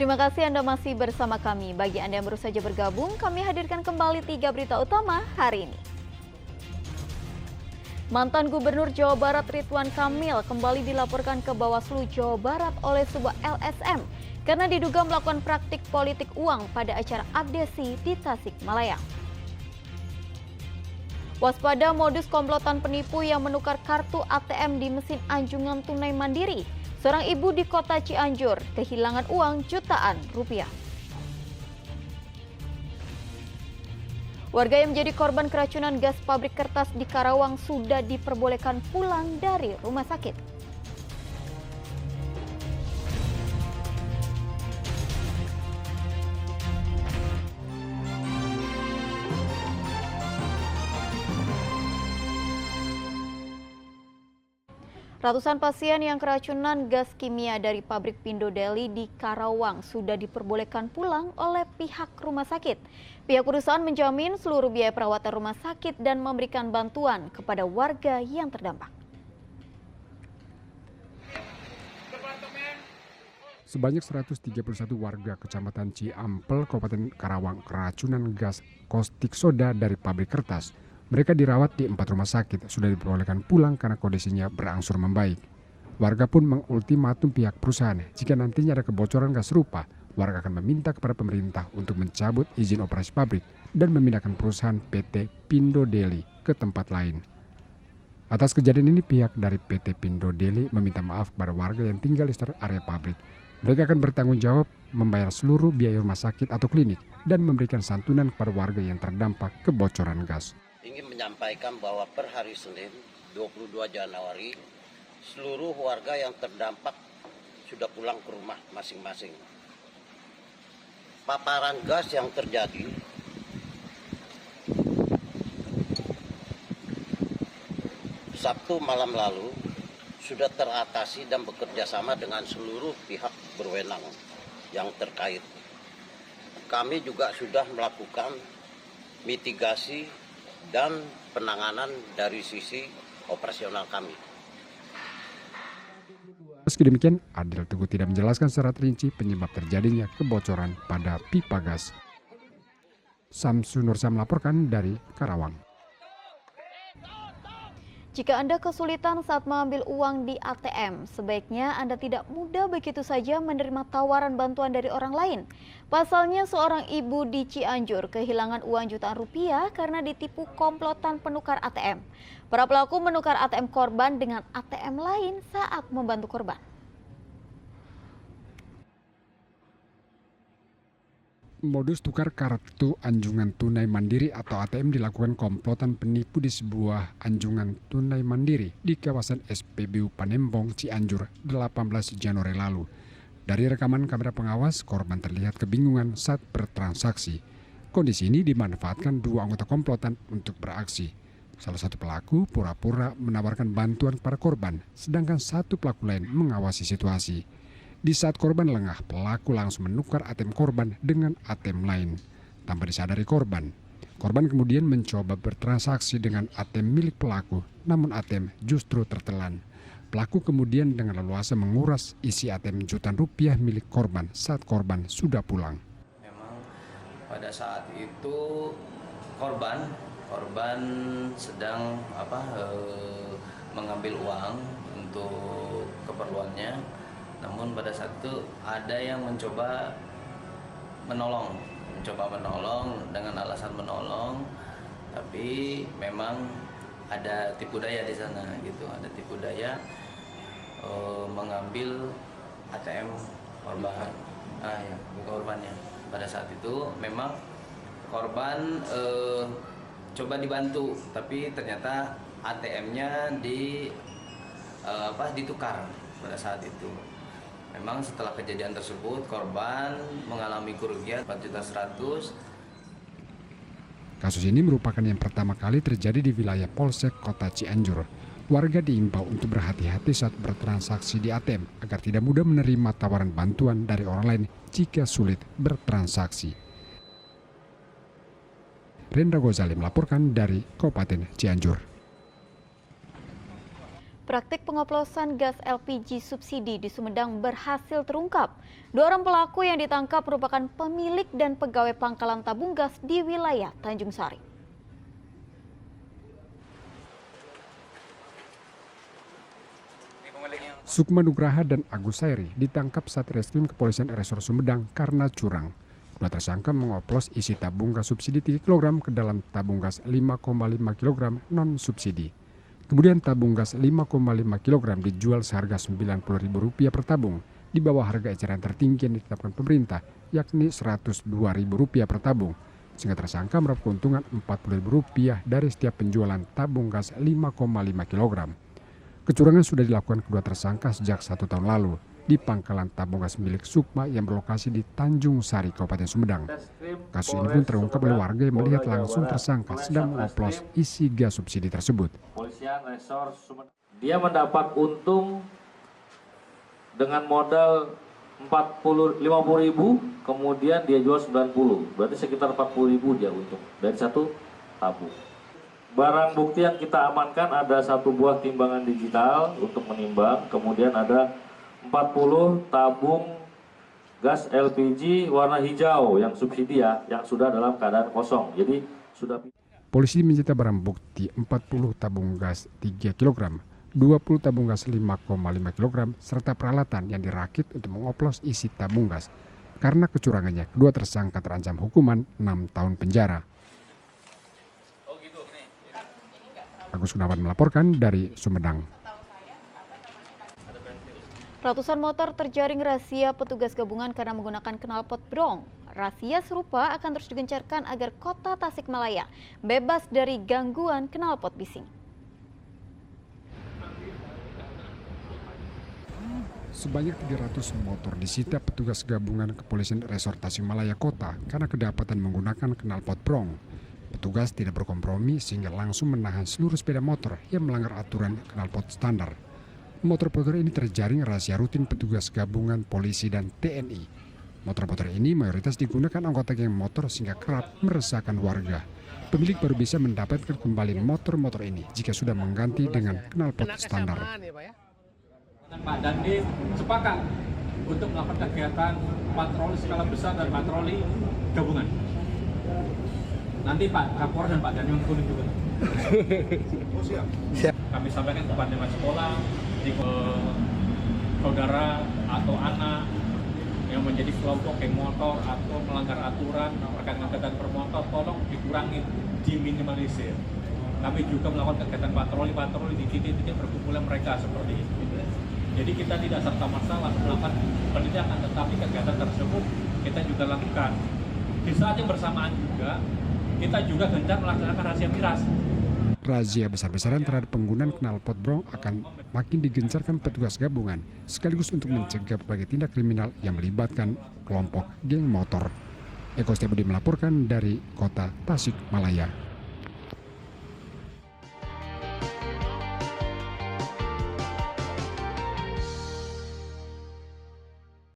Terima kasih Anda masih bersama kami. Bagi Anda yang baru saja bergabung, kami hadirkan kembali 3 berita utama hari ini. Mantan Gubernur Jawa Barat Ridwan Kamil kembali dilaporkan ke Bawaslu Jawa Barat oleh sebuah LSM karena diduga melakukan praktik politik uang pada acara abdesi di Tasikmalaya. Waspada modus komplotan penipu yang menukar kartu ATM di mesin anjungan tunai mandiri. Seorang ibu di kota Cianjur kehilangan uang jutaan rupiah. Warga yang menjadi korban keracunan gas pabrik kertas di Karawang sudah diperbolehkan pulang dari rumah sakit. Ratusan pasien yang keracunan gas kimia dari pabrik Pindo Deli di Karawang sudah diperbolehkan pulang oleh pihak rumah sakit. Pihak perusahaan menjamin seluruh biaya perawatan rumah sakit dan memberikan bantuan kepada warga yang terdampak. Sebanyak 131 warga Kecamatan Ciampel, Kabupaten Karawang keracunan gas caustic soda dari pabrik kertas. Mereka dirawat di 4 rumah sakit, sudah diperbolehkan pulang karena kondisinya berangsur membaik. Warga pun mengultimatum pihak perusahaan, jika nantinya ada kebocoran gas serupa, warga akan meminta kepada pemerintah untuk mencabut izin operasi pabrik dan memindahkan perusahaan PT Pindo Deli ke tempat lain. Atas kejadian ini, pihak dari PT Pindo Deli meminta maaf kepada warga yang tinggal di sekitar area pabrik. Mereka akan bertanggung jawab membayar seluruh biaya rumah sakit atau klinik dan memberikan santunan kepada warga yang terdampak kebocoran gas. Ingin menyampaikan bahwa per hari Senin 22 Januari seluruh warga yang terdampak sudah pulang ke rumah masing-masing. Paparan gas yang terjadi Sabtu malam lalu sudah teratasi dan bekerja sama dengan seluruh pihak berwenang yang terkait. Kami juga sudah melakukan mitigasi dan penanganan dari sisi operasional kami. Meski demikian, Adil Teguh tidak menjelaskan secara rinci penyebab terjadinya kebocoran pada pipa gas. Samsu Nursa melaporkan dari Karawang. Jika Anda kesulitan saat mengambil uang di ATM, sebaiknya Anda tidak mudah begitu saja menerima tawaran bantuan dari orang lain. Pasalnya, seorang ibu di Cianjur kehilangan uang jutaan rupiah karena ditipu komplotan penukar ATM. Para pelaku menukar ATM korban dengan ATM lain saat membantu korban. Modus tukar kartu anjungan tunai mandiri atau ATM dilakukan komplotan penipu di sebuah anjungan tunai mandiri di kawasan SPBU Panembong, Cianjur, 18 Januari lalu. Dari rekaman kamera pengawas, korban terlihat kebingungan saat bertransaksi. Kondisi ini dimanfaatkan dua anggota komplotan untuk beraksi. Salah satu pelaku pura-pura menawarkan bantuan kepada korban, sedangkan satu pelaku lain mengawasi situasi. Di saat korban lengah, pelaku langsung menukar ATM korban dengan ATM lain. Tanpa disadari korban kemudian mencoba bertransaksi dengan ATM milik pelaku, namun ATM justru tertelan. Pelaku kemudian dengan leluasa menguras isi ATM jutaan rupiah milik korban saat korban sudah pulang. Memang pada saat itu korban sedang mengambil uang untuk keperluannya. Namun pada saat itu ada yang mencoba menolong dengan alasan menolong, tapi memang ada tipu daya di sana gitu, ada tipu daya mengambil ATM korbannya. Pada saat itu memang korban coba dibantu, tapi ternyata ATM-nya ditukar pada saat itu. Memang setelah kejadian tersebut korban mengalami kerugian 4.100.000. Kasus ini merupakan yang pertama kali terjadi di wilayah Polsek Kota Cianjur. Warga diimbau untuk berhati-hati saat bertransaksi di ATM agar tidak mudah menerima tawaran bantuan dari orang lain jika sulit bertransaksi. Rendra Gozali melaporkan dari Kabupaten Cianjur. praktik pengoplosan gas LPG subsidi di Sumedang berhasil terungkap. 2 orang pelaku yang ditangkap merupakan pemilik dan pegawai pangkalan tabung gas di wilayah Tanjung Sari. Sukma Nugraha dan Agus Sairi ditangkap Satreskrim Kepolisian Resor Sumedang karena curang. Kedua tersangka mengoplos isi tabung gas subsidi 3 kg ke dalam tabung gas 5,5 kg non-subsidi. Kemudian tabung gas 5,5 kg dijual seharga Rp90.000 per tabung, di bawah harga eceran tertinggi yang ditetapkan pemerintah, yakni Rp102.000 per tabung, sehingga tersangka meraup keuntungan Rp40.000 dari setiap penjualan tabung gas 5,5 kg. Kecurangan sudah dilakukan kedua tersangka sejak 1 tahun lalu di pangkalan tabung gas milik Sukma yang berlokasi di Tanjung Sari, Kabupaten Sumedang. Kasus ini pun terungkap oleh warga yang melihat langsung tersangka sedang mengoplos isi gas subsidi tersebut. Dia mendapat untung dengan modal 50.000, kemudian dia jual 90, berarti sekitar 40.000 dia untung dari satu tabung. Barang bukti yang kita amankan ada 1 buah timbangan digital untuk menimbang, kemudian ada 40 tabung gas LPG warna hijau yang subsidi yang sudah dalam keadaan kosong. Jadi sudah. Polisi menyita barang bukti 40 tabung gas 3 kg, 20 tabung gas 5,5 kg, serta peralatan yang dirakit untuk mengoplos isi tabung gas. Karena kecurangannya, kedua tersangka terancam hukuman 6 tahun penjara. Agus Gunawan melaporkan dari Sumedang. Ratusan motor terjaring razia petugas gabungan karena menggunakan knalpot brong. Razia serupa akan terus digencarkan agar kota Tasikmalaya bebas dari gangguan knalpot bising. Sebanyak 300 motor disita petugas gabungan Kepolisian Resor Tasikmalaya Kota karena kedapatan menggunakan knalpot brong. Petugas tidak berkompromi sehingga langsung menahan seluruh sepeda motor yang melanggar aturan knalpot standar. Motor-motor ini terjaring razia rutin petugas gabungan polisi dan TNI. Motor-motor ini mayoritas digunakan anggota geng motor sehingga kerap meresahkan warga. Pemilik baru bisa mendapatkan kembali motor-motor ini jika sudah mengganti dengan knalpot standar. Pak Dandim sepakat untuk melakukan kegiatan patroli skala besar dan patroli gabungan. Nanti Pak Kapolres dan Pak Dandim kuning juga. Siap. Kami sampaikan kepada dengan sekolah, saudara atau anak yang menjadi kelompok geng motor atau melanggar aturan terkait dengan kegiatan bermotor, tolong dikurangi, diminimalisir. Kami juga melakukan kegiatan patroli di titik-titik berkumpulan mereka seperti itu. Jadi kita tidak serta-merta langsung melakukan penindakan, tetapi kegiatan tersebut kita juga lakukan. Di saat yang bersamaan juga, kita juga gencar melaksanakan razia miras. Razia besar-besaran terhadap penggunaan knalpot brong akan makin digencarkan petugas gabungan, sekaligus untuk mencegah berbagai tindak kriminal yang melibatkan kelompok geng motor. Eko Setiabudi melaporkan dari Kota Tasikmalaya.